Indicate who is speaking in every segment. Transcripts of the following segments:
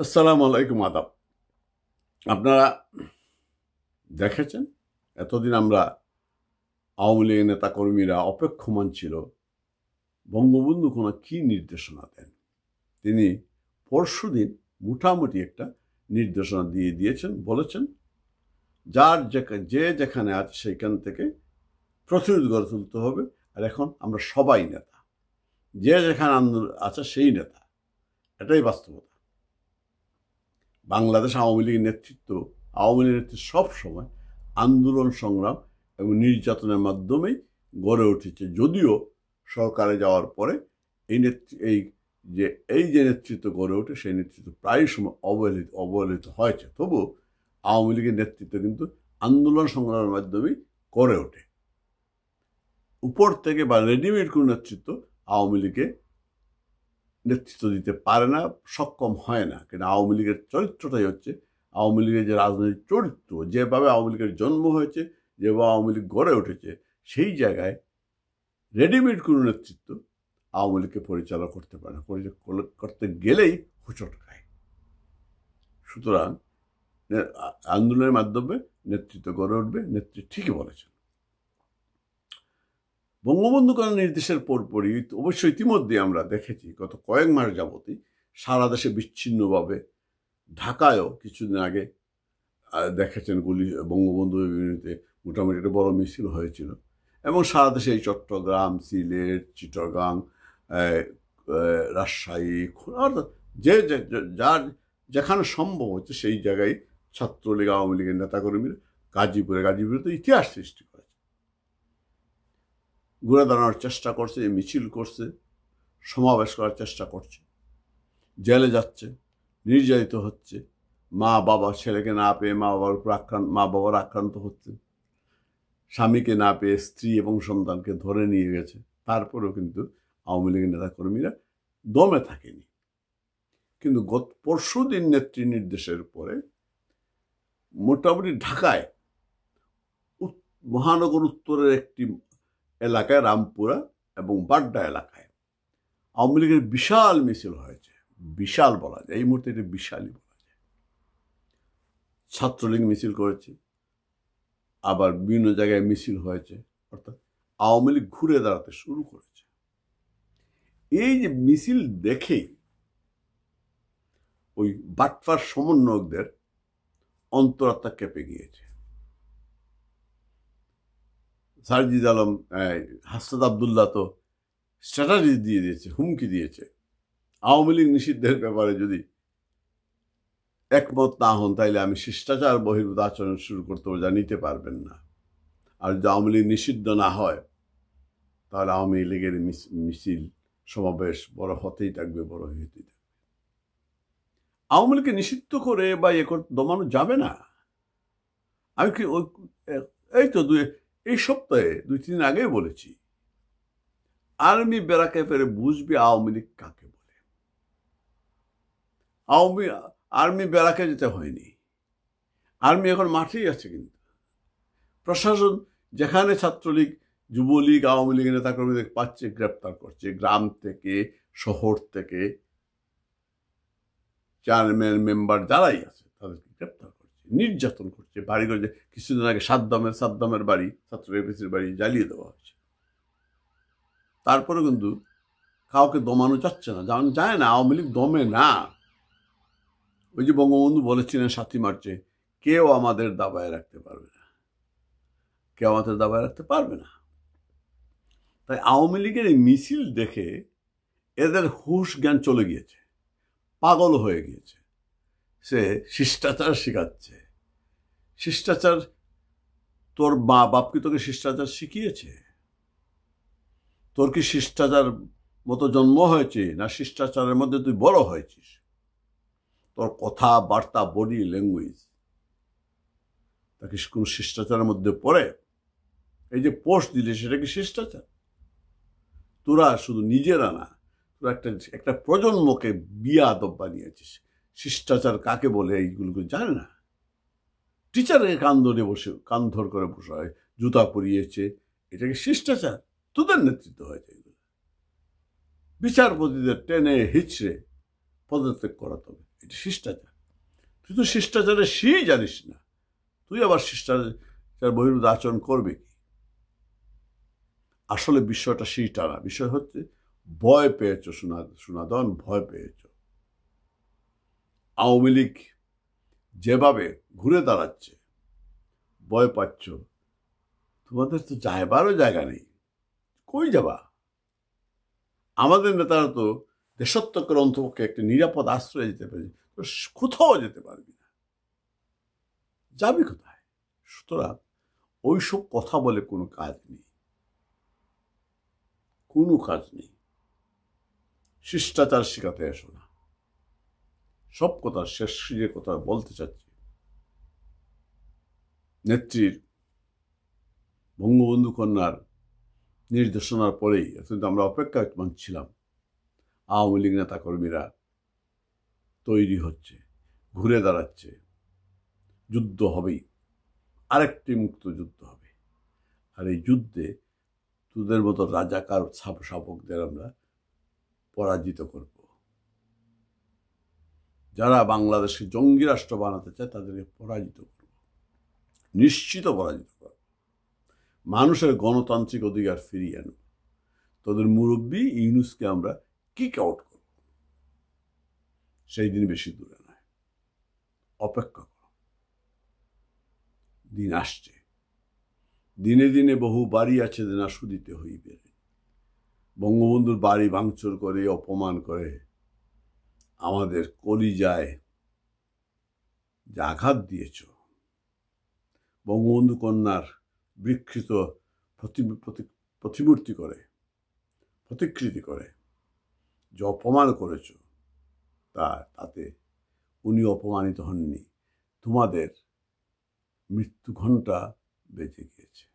Speaker 1: আসসালামু আলাইকুম, আদাব। আপনারা দেখেছেন এতদিন আমরা আওয়ামী লীগের নেতাকর্মীরা অপেক্ষমান ছিল বঙ্গবন্ধু কোনো কি নির্দেশনা দেন। তিনি পরশুদিন মোটামুটি একটা নির্দেশনা দিয়েছেন, বলেছেন যে যেখানে আছে সেইখান থেকে প্রতিরোধ গড়ে তুলতে হবে। আর এখন আমরা সবাই নেতা, যে যেখানে আন্দোলন আছে সেই নেতা, এটাই বাস্তবতা। বাংলাদেশ আওয়ামী লীগের নেতৃত্ব সব সময় আন্দোলন সংগ্রাম এবং নির্যাতনের মাধ্যমেই গড়ে উঠেছে। যদিও সরকারে যাওয়ার পরে এই যে নেতৃত্ব গড়ে ওঠে সেই নেতৃত্ব প্রায় সময় অবহেলিত হয়েছে। তবু আওয়ামী লীগের নেতৃত্ব কিন্তু আন্দোলন সংগ্রামের মাধ্যমেই গড়ে ওঠে। উপর থেকে বা রেডিমেড কোনো নেতৃত্ব আওয়ামী লীগে নেতৃত্ব দিতে পারে না, সক্ষম হয় না। কিন্তু আওয়ামী লীগের চরিত্রটাই হচ্ছে, আওয়ামী লীগের যে রাজনৈতিক চরিত্র, যেভাবে আওয়ামী লীগের জন্ম হয়েছে, যেভাবে আওয়ামী লীগ গড়ে উঠেছে, সেই জায়গায় রেডিমেড কোনো নেতৃত্ব আওয়ামী লীগকে পরিচালনা করতে পারে না। করতে গেলেই হুঁচট খায়। সুতরাং আন্দোলনের মাধ্যমে নেতৃত্ব গড়ে উঠবে। নেত্রী ঠিকই বলেছেন। বঙ্গবন্ধু করার নির্দেশের পরপরই অবশ্য ইতিমধ্যে আমরা দেখেছি গত কয়েক মাস যাবতই সারা দেশে বিচ্ছিন্নভাবে, ঢাকায়ও কিছুদিন আগে দেখেছেন বঙ্গবন্ধুর বিরুদ্ধে মোটামুটি একটা বড় মিছিল হয়েছিল। এবং সারা দেশে এই চট্টগ্রাম, সিলেট, চিটাগাং, রাজশাহী, অর্থাৎ যার যেখানে সম্ভব হচ্ছে সেই জায়গায় ছাত্রলীগ, আওয়ামী লীগের নেতাকর্মীরা গাজীপুরে তো ইতিহাস সৃষ্টি করেছে, ঘুরে দাঁড়ানোর চেষ্টা করছে, মিছিল করছে, সমাবেশ করার চেষ্টা করছে, জেলে যাচ্ছে, নির্যাতিত হচ্ছে, মা বাবা ছেলেকে না পেয়ে মা বাবার আক্রান্ত হচ্ছে, স্বামীকে না পেয়ে স্ত্রী এবং সন্তানকে ধরে নিয়ে গেছে। তারপরেও কিন্তু আওয়ামী লীগের নেতাকর্মীরা দমে থাকেনি। কিন্তু পরশুদিন নেত্রী নির্দেশের পরে মোটামুটি ঢাকায় মহানগর উত্তরের একটি এলাকায়, রামপুরা এবং বাড্ডা এলাকায় আওয়ামী লীগের বিশাল মিছিল হয়েছে। বিশাল বলা যায়, এই মুহূর্তে এটি বিশালই বলা যায়। ছাত্রলীগ মিছিল করেছে, আবার বিভিন্ন জায়গায় মিছিল হয়েছে, অর্থাৎ আওয়ামী লীগ ঘুরে দাঁড়াতে শুরু করেছে। এই যে মিছিল দেখেই ওই বাটফার সমন্বয়কদের অন্তরাত্মা কেঁপে গিয়েছে। সারজিদ আলম, হাসনাত আবদুল্লাহ তো স্ট্র্যাটেজি দিয়ে দিয়েছে, হুমকি দিয়েছে, আওয়ামী লীগ নিষিদ্ধের ব্যাপারে যদি একমত না হন তাইলে আমি শিষ্টাচার বহির্ভূত আচরণ শুরু করতে যা নিতে পারবেন না। আর যদি আওয়ামী লীগ নিষিদ্ধ না হয় তাহলে আওয়ামী লীগের মিছিল সমাবেশ বড় হতেই থাকবে, বড় হতেই থাকবে। আওয়ামী লীগকে নিষিদ্ধ করে বা দমানো যাবে না। আমি কি এই তো এই সপ্তাহে 2-3 দিন আগেই বলেছি, আর্মি ব্যারাকে ফেরে বুঝবে আওয়ামী লীগ কাকে বলে। আর্মি ব্যারাকে যেতে হয়নি, আর্মি এখন মাঠেই আছে। কিন্তু প্রশাসন যেখানে ছাত্রলীগ, যুবলীগ, আওয়ামী লীগের নেতাকর্মীদের পাচ্ছে, গ্রেপ্তার করছে। গ্রাম থেকে, শহর থেকে, চেয়ারম্যান, মেম্বার যারাই আছে তাদেরকে গ্রেপ্তার করছে, নির্যাতন করছে। বাড়ি করে কিছুদিন আগে সাদ্দামের বাড়ি, ছাত্র এপিসির বাড়ি জ্বালিয়ে দেওয়া হয়েছে। তারপরে কিন্তু কাউকে দমানো যাচ্ছে না, যায় না। আওয়ামী লীগ দমে না। ওই যে বঙ্গবন্ধু বলেছিলেন 7ই মার্চে, কেউ আমাদের দাবায় রাখতে পারবে না, কেউ আমাদের দাবায় রাখতে পারবে না। তাই আওয়ামী লীগের এই মিছিল দেখে এদের হুঁশ জ্ঞান চলে গিয়েছে, পাগল হয়ে গিয়েছে। সে শিষ্টাচার শিখাচ্ছে। শিষ্টাচার, তোর মা বাপ কি তোকে শিষ্টাচার শিখিয়েছে? তোর কি শিষ্টাচার মতো জন্ম হয়েছে, না শিষ্টাচারের মধ্যে তুই বড় হয়েছিস? তোর কথাবার্তা, বডি ল্যাঙ্গুয়েজ, তাকে কোন শিষ্টাচারের মধ্যে পড়ে? এই যে পোস্ট দিলে সেটা কি শিষ্টাচার? তোরা শুধু নিজেরা না, তোরা একটা প্রজন্মকে বিয়াদব বানিয়েছিস। শিষ্টাচার কাকে বলে এইগুলোকে জানে না। টিচারকে কান ধর করে বসে হয়, জুতা পরিয়েছে, এটাকে শিষ্টাচার? তোদের নেতৃত্ব হয়েছে এগুলো। বিচারপতিদের টেনে হিচড়ে পদত্যাগ করাতে হবে, এটা শিষ্টাচার। তুই তো শিষ্টাচারের সেই জানিস না, তুই আবার শিষ্টাচার বহির্ভূত আচরণ করবে কি? আসলে বিষয়টা সেইটা না, বিষয় হচ্ছে ভয় পেয়েছ সোনাদন, ভয় পেয়েছ। আওয়ামী লীগ যেভাবে ঘুরে দাঁড়াচ্ছে, ভয় পাচ্ছ। তোমাদের তো যাইবারও জায়গা নেই, কই যাবা? আমাদের নেতারা তো দেশত্বকের অন্তপক্ষে একটা নিরাপদ আশ্রয়ে যেতে পারে, কোথাও যেতে পারবি না, যাবি কোথায়? সুতরাং ওইসব কথা বলে কোনো কাজ নেই, কোনো কাজ নেই। শিষ্টাচার শেখাতে এসো না। সব কথা শেষ যে কথা বলতে চাচ্ছি, নেত্রীর বঙ্গবন্ধু কন্যার নির্দেশনার পরেই কিন্তু আমরা অপেক্ষা ছিলাম। আওয়ামী লীগ নেতা কর্মীরা তৈরি হচ্ছে, ঘুরে দাঁড়াচ্ছে, যুদ্ধ হবেই, আরেকটি মুক্ত যুদ্ধ হবে। আর এই যুদ্ধে তোদের মতো রাজাকার শাসকদের আমরা পরাজিত করব। যারা বাংলাদেশকে জঙ্গি রাষ্ট্র বানাতে চায় তাদেরকে পরাজিত করব, নিশ্চিত পরাজিত করব। মানুষের গণতান্ত্রিক অধিকার ফিরিয়ে আনব। তোদের মুরব্বী ইউনূসকে আমরা কিক আউট করব। সেই দিন বেশি দূরে নয়, অপেক্ষা করো, দিন আসছে। দিনে দিনে বহু বাড়ি আছে না শুধিতে হইবে। বঙ্গবন্ধুর বাড়ি ভাঙচুর করে, অপমান করে আমাদের কলিজায় যে আঘাত দিয়েছ, বঙ্গবন্ধু কন্যার বিকৃত প্রতিমূর্তি করে, প্রতিকৃতি করে যে অপমান করেছ, তাতে উনি অপমানিত হননি। তোমাদের মৃত্যু ঘণ্টা বেজে গিয়েছে।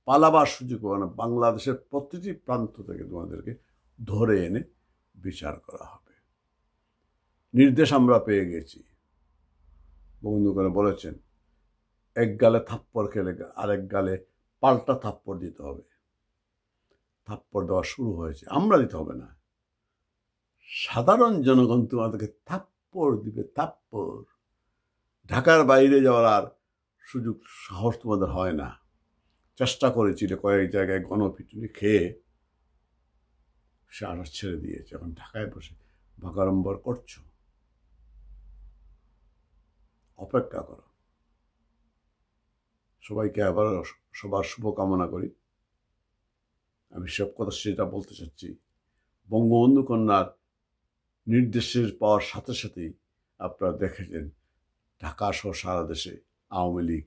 Speaker 1: পালাবার সুযোগ পাবে না। বাংলাদেশের প্রতিটি প্রান্ত থেকে তোমাদেরকে ধরে এনে বিচার করা হবে। নির্দেশ আমরা পেয়ে গেছি। বঙ্গবন্ধু করে বলেছেন, এক গালে থাপ্পড় খেলে আরেক গালে পাল্টা থাপ্পড় দিতে হবে। থাপ্পড় দেওয়া শুরু হয়েছে, আমরা দিতে হবে না, সাধারণ জনগণ তোমাদেরকে থাপ্পড় দিবে, থাপ্পড়। ঢাকার বাইরে যাওয়ার আর সুযোগ সাহস তোমাদের হয় না। চেষ্টা করেছিল কয়েক জায়গায় গণপিটুনি খেয়ে, সে আশা ছেড়ে দিয়েছে। এখন ঢাকায় বসে বাগাড়ম্বর করছো, অপেক্ষা করো। সবাইকে আবার সবার শুভকামনা করি। আমি সব কথা সেটা বলতে চাচ্ছি, বঙ্গবন্ধু কন্যার নির্দেশের পাওয়ার সাথে সাথেই আপনারা দেখেছেন ঢাকা সহ সারা দেশে আওয়ামী লীগ,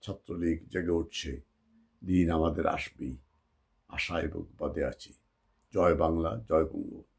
Speaker 1: ছাত্রলীগ জেগে উঠছে। দিন আমাদের আসবেই, আশায় বুক বাঁধে আছি। জয় বাংলা, জয় বঙ্গবন্ধু।